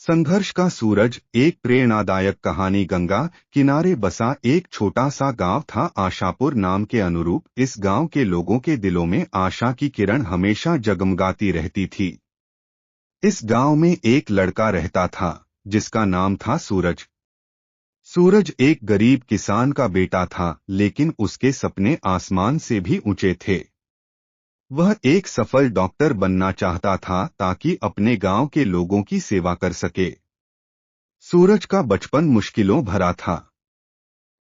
संघर्ष का सूरज एक प्रेरणादायक कहानी। गंगा किनारे बसा एक छोटा सा गांव था आशापुर नाम के अनुरूप। इस गांव के लोगों के दिलों में आशा की किरण हमेशा जगमगाती रहती थी। इस गांव में एक लड़का रहता था जिसका नाम था सूरज। सूरज एक गरीब किसान का बेटा था, लेकिन उसके सपने आसमान से भी ऊंचे थे। वह एक सफल डॉक्टर बनना चाहता था ताकि अपने गांव के लोगों की सेवा कर सके। सूरज का बचपन मुश्किलों भरा था।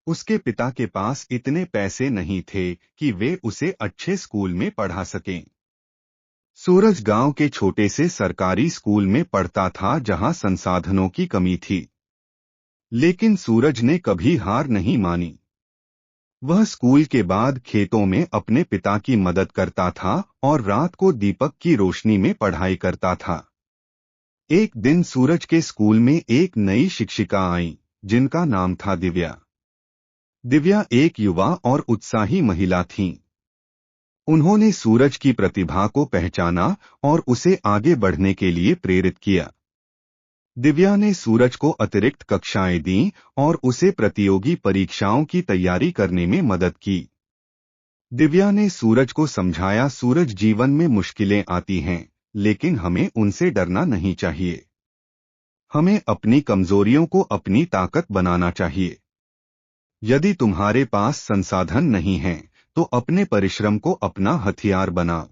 उसके पिता के पास इतने पैसे नहीं थे कि वे उसे अच्छे स्कूल में पढ़ा सकें। सूरज गांव के छोटे से सरकारी स्कूल में पढ़ता था जहां संसाधनों की कमी थी। लेकिन सूरज ने कभी हार नहीं मानी। वह स्कूल के बाद खेतों में अपने पिता की मदद करता था और रात को दीपक की रोशनी में पढ़ाई करता था। एक दिन सूरज के स्कूल में एक नई शिक्षिका आई जिनका नाम था दिव्या। दिव्या एक युवा और उत्साही महिला थीं। उन्होंने सूरज की प्रतिभा को पहचाना और उसे आगे बढ़ने के लिए प्रेरित किया। दिव्या ने सूरज को अतिरिक्त कक्षाएं दीं और उसे प्रतियोगी परीक्षाओं की तैयारी करने में मदद की। दिव्या ने सूरज को समझाया, सूरज, जीवन में मुश्किलें आती हैं, लेकिन हमें उनसे डरना नहीं चाहिए। हमें अपनी कमजोरियों को अपनी ताकत बनाना चाहिए। यदि तुम्हारे पास संसाधन नहीं हैं, तो अपने परिश्रम को अपना हथियार बनाओ।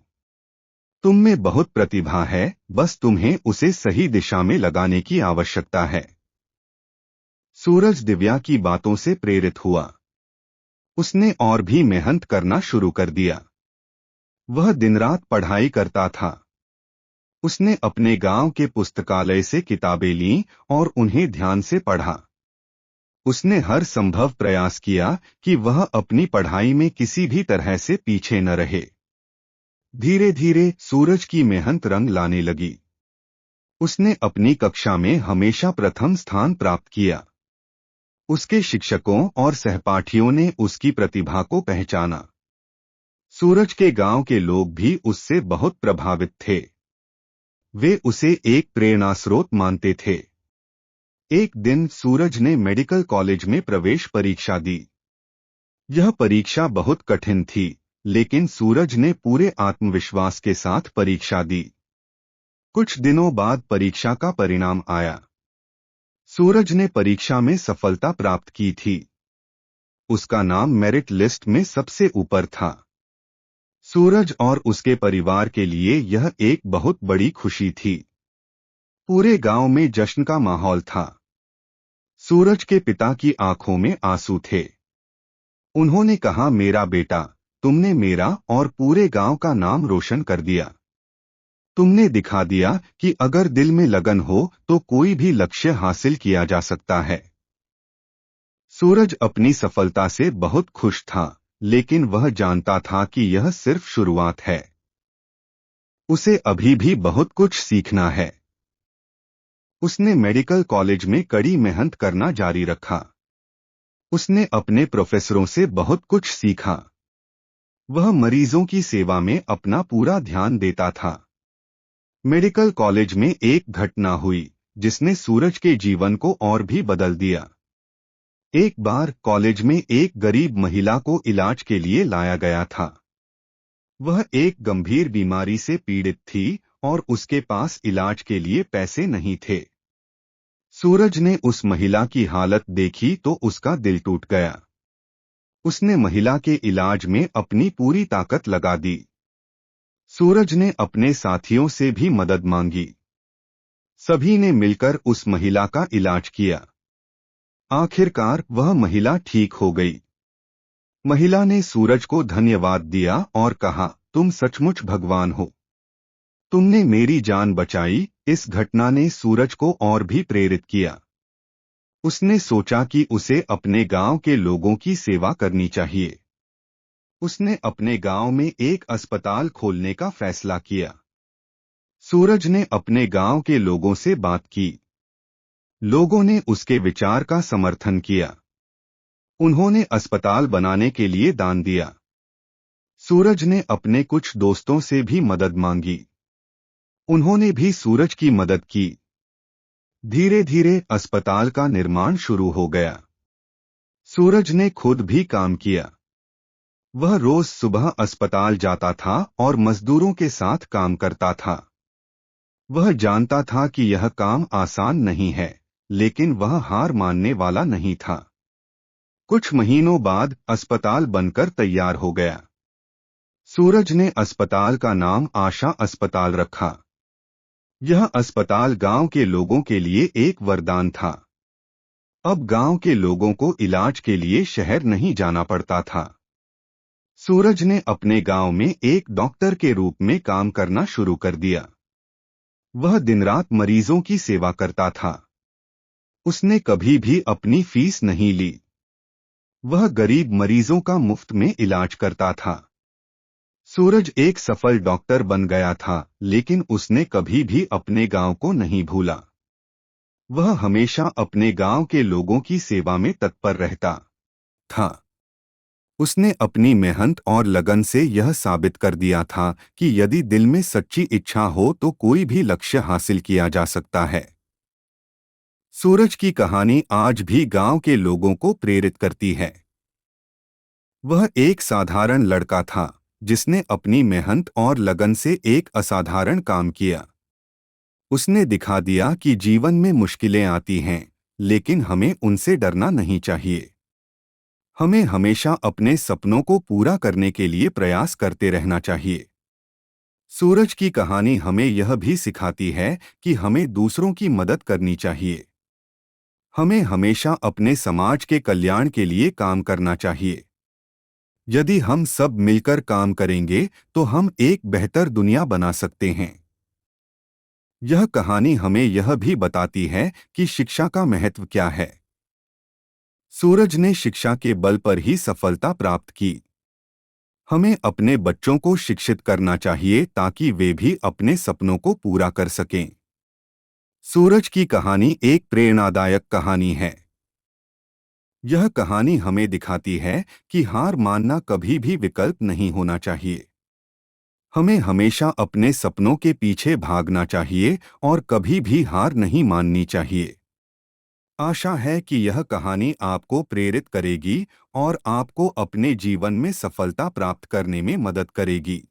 तुम में बहुत प्रतिभा है, बस तुम्हें उसे सही दिशा में लगाने की आवश्यकता है। सूरज दिव्या की बातों से प्रेरित हुआ। उसने और भी मेहनत करना शुरू कर दिया। वह दिन रात पढ़ाई करता था। उसने अपने गांव के पुस्तकालय से किताबें लीं और उन्हें ध्यान से पढ़ा। उसने हर संभव प्रयास किया कि वह अपनी पढ़ाई में किसी भी तरह से पीछे न रहे। धीरे धीरे सूरज की मेहनत रंग लाने लगी। उसने अपनी कक्षा में हमेशा प्रथम स्थान प्राप्त किया। उसके शिक्षकों और सहपाठियों ने उसकी प्रतिभा को पहचाना। सूरज के गांव के लोग भी उससे बहुत प्रभावित थे। वे उसे एक प्रेरणा स्रोत मानते थे। एक दिन सूरज ने मेडिकल कॉलेज में प्रवेश परीक्षा दी। यह परीक्षा बहुत कठिन थी, लेकिन सूरज ने पूरे आत्मविश्वास के साथ परीक्षा दी। कुछ दिनों बाद परीक्षा का परिणाम आया। सूरज ने परीक्षा में सफलता प्राप्त की थी। उसका नाम मेरिट लिस्ट में सबसे ऊपर था। सूरज और उसके परिवार के लिए यह एक बहुत बड़ी खुशी थी। पूरे गांव में जश्न का माहौल था। सूरज के पिता की आंखों में आंसू थे। उन्होंने कहा, मेरा बेटा, तुमने मेरा और पूरे गांव का नाम रोशन कर दिया। तुमने दिखा दिया कि अगर दिल में लगन हो तो कोई भी लक्ष्य हासिल किया जा सकता है। सूरज अपनी सफलता से बहुत खुश था, लेकिन वह जानता था कि यह सिर्फ शुरुआत है। उसे अभी भी बहुत कुछ सीखना है। उसने मेडिकल कॉलेज में कड़ी मेहनत करना जारी रखा। उसने अपने प्रोफेसरों से बहुत कुछ सीखा। वह मरीजों की सेवा में अपना पूरा ध्यान देता था। मेडिकल कॉलेज में एक घटना हुई जिसने सूरज के जीवन को और भी बदल दिया। एक बार कॉलेज में एक गरीब महिला को इलाज के लिए लाया गया था। वह एक गंभीर बीमारी से पीड़ित थी और उसके पास इलाज के लिए पैसे नहीं थे। सूरज ने उस महिला की हालत देखी तो उसका दिल टूट गया। उसने महिला के इलाज में अपनी पूरी ताकत लगा दी। सूरज ने अपने साथियों से भी मदद मांगी। सभी ने मिलकर उस महिला का इलाज किया। आखिरकार वह महिला ठीक हो गई। महिला ने सूरज को धन्यवाद दिया और कहा, तुम सचमुच भगवान हो। तुमने मेरी जान बचाई। इस घटना ने सूरज को और भी प्रेरित किया। उसने सोचा कि उसे अपने गांव के लोगों की सेवा करनी चाहिए। उसने अपने गांव में एक अस्पताल खोलने का फैसला किया। सूरज ने अपने गांव के लोगों से बात की। लोगों ने उसके विचार का समर्थन किया। उन्होंने अस्पताल बनाने के लिए दान दिया। सूरज ने अपने कुछ दोस्तों से भी मदद मांगी। उन्होंने भी सूरज की मदद की। धीरे धीरे अस्पताल का निर्माण शुरू हो गया। सूरज ने खुद भी काम किया। वह रोज सुबह अस्पताल जाता था और मजदूरों के साथ काम करता था। वह जानता था कि यह काम आसान नहीं है, लेकिन वह हार मानने वाला नहीं था। कुछ महीनों बाद अस्पताल बनकर तैयार हो गया। सूरज ने अस्पताल का नाम आशा अस्पताल रखा। यह अस्पताल गांव के लोगों के लिए एक वरदान था। अब गांव के लोगों को इलाज के लिए शहर नहीं जाना पड़ता था। सूरज ने अपने गांव में एक डॉक्टर के रूप में काम करना शुरू कर दिया। वह दिन रात मरीजों की सेवा करता था। उसने कभी भी अपनी फीस नहीं ली। वह गरीब मरीजों का मुफ्त में इलाज करता था। सूरज एक सफल डॉक्टर बन गया था, लेकिन उसने कभी भी अपने गांव को नहीं भूला। वह हमेशा अपने गांव के लोगों की सेवा में तत्पर रहता था। उसने अपनी मेहनत और लगन से यह साबित कर दिया था कि यदि दिल में सच्ची इच्छा हो तो कोई भी लक्ष्य हासिल किया जा सकता है। सूरज की कहानी आज भी गांव के लोगों को प्रेरित करती है। वह एक साधारण लड़का था, जिसने अपनी मेहनत और लगन से एक असाधारण काम किया। उसने दिखा दिया कि जीवन में मुश्किलें आती हैं, लेकिन हमें उनसे डरना नहीं चाहिए। हमें हमेशा अपने सपनों को पूरा करने के लिए प्रयास करते रहना चाहिए। सूरज की कहानी हमें यह भी सिखाती है कि हमें दूसरों की मदद करनी चाहिए। हमें हमेशा अपने समाज के कल्याण के लिए काम करना चाहिए। यदि हम सब मिलकर काम करेंगे तो हम एक बेहतर दुनिया बना सकते हैं। यह कहानी हमें यह भी बताती है कि शिक्षा का महत्व क्या है। सूरज ने शिक्षा के बल पर ही सफलता प्राप्त की। हमें अपने बच्चों को शिक्षित करना चाहिए ताकि वे भी अपने सपनों को पूरा कर सकें। सूरज की कहानी एक प्रेरणादायक कहानी है। यह कहानी हमें दिखाती है कि हार मानना कभी भी विकल्प नहीं होना चाहिए। हमें हमेशा अपने सपनों के पीछे भागना चाहिए और कभी भी हार नहीं माननी चाहिए। आशा है कि यह कहानी आपको प्रेरित करेगी और आपको अपने जीवन में सफलता प्राप्त करने में मदद करेगी।